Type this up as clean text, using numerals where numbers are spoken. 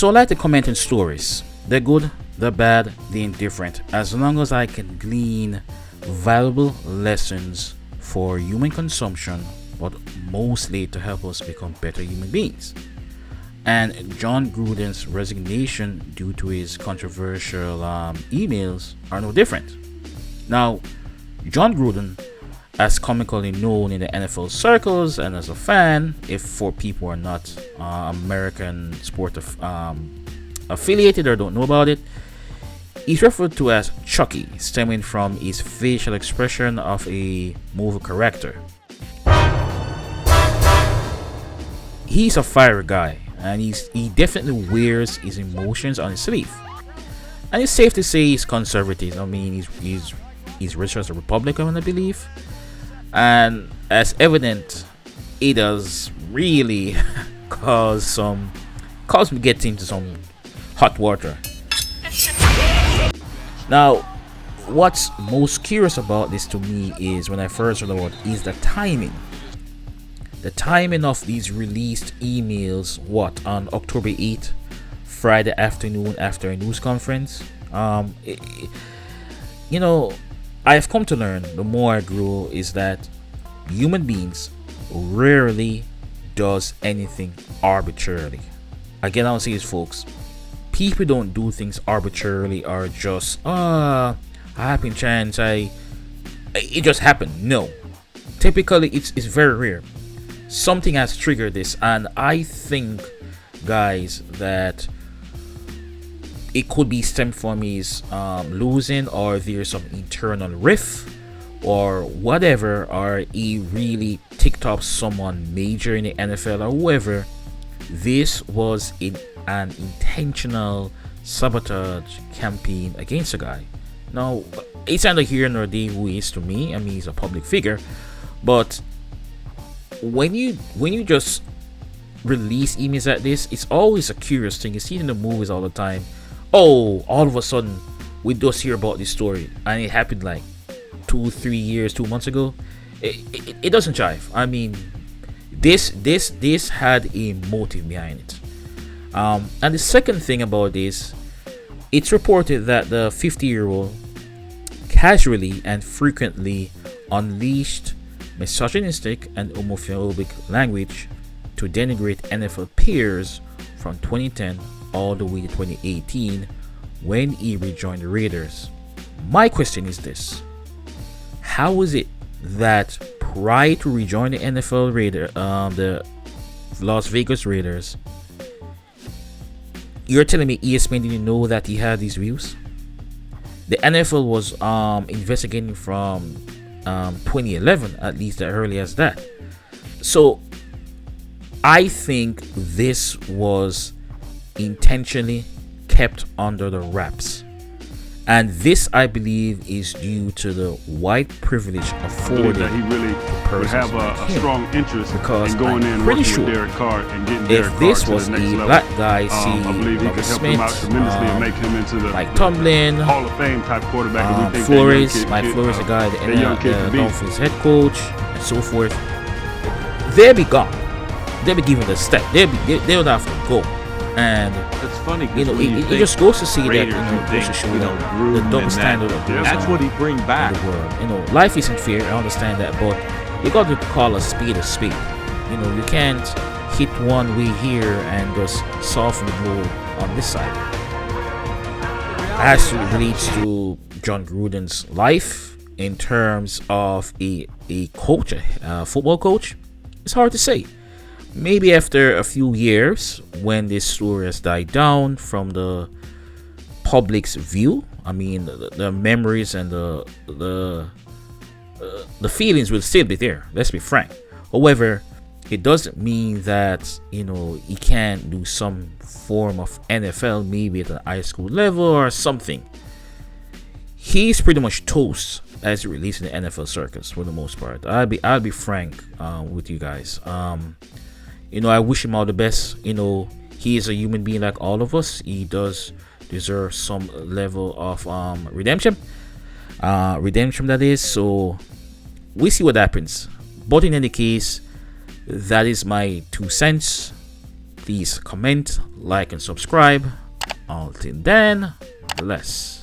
So I like to comment on stories. The good, the bad, the indifferent. As long as I can glean valuable lessons for human consumption, but mostly to help us become better human beings. And Jon Gruden's resignation due to his controversial emails are no different. Now, Jon Gruden, as comically known in the NFL circles and as a fan, if for people who are not American sport affiliated or don't know about it, he's referred to as Chucky, stemming from his facial expression of a movie character. He's a fiery guy, and he definitely wears his emotions on his sleeve. And it's safe to say he's conservative. I mean, he's registered as a Republican, I believe. And as evident, it does really cause me get into some hot water. Now, what's most curious about this to me is when I first heard about it, is the timing. The timing of these released emails, on October 8th, Friday afternoon after a news conference. I've come to learn, the more I grow, is that human beings rarely does anything arbitrarily. Again, I'll say this, folks. People don't do things arbitrarily or just, a happy chance, it just happened. No. Typically, it's very rare. Something has triggered this, and I think, guys, that it could be stemmed from his losing, or there's some internal rift or whatever, or he really ticked off someone major in the NFL or whoever. This was an intentional sabotage campaign against a guy. Now, it's neither here nor there who he is to me. I mean, he's a public figure, but when you just release emails like this, it's always a curious thing. You see it in the movies all the time. Oh, all of a sudden we just hear about this story, and it happened like 2 months ago. It doesn't jive. I mean, this had a motive behind it. And the second thing about this, it's reported that the 50-year-old casually and frequently unleashed misogynistic and homophobic language to denigrate NFL players from 2010 all the way to 2018 when he rejoined the Raiders. My question is this: how is it that prior to rejoining the NFL the Las Vegas Raiders, you're telling me ESPN didn't know that he had these views? The NFL was investigating from 2011, at least as early as that. So I think this was intentionally kept under the wraps, and this, I believe, is due to the white privilege afforded that he really would have a strong interest in going in pretty working sure with Derek Carr and getting if Derek this Carr to was the next a level. black guy, I believe he could help him out tremendously and make him into the like Tomlin, Hall of Fame type quarterback. And we think Flores, Mike Flores, the guy, the Dolphins head coach, and so forth. They'll be gone. They'll be given the step. They would have to go. And it's funny, it just goes to see that, goes to show the double standard of that's what he bring back. The world. Life isn't fair. I understand that, but you got to call a spade a spade. You can't hit one way here and just soften the blow on this side. As it relates to Jon Gruden's life in terms of a coach, a football coach, it's hard to say. Maybe after a few years, when this story has died down from the public's view, I mean, the memories and the feelings will still be there. Let's be frank. However, it doesn't mean that he can't do some form of NFL, maybe at an high school level or something. He's pretty much toast as it relates in the NFL circus for the most part. I'll be frank with you guys. I wish him all the best. He is a human being like all of us. He does deserve some level of redemption. Redemption, that is. So we see what happens. But in any case, that is my 2 cents. Please comment, like, and subscribe. Until then, bless.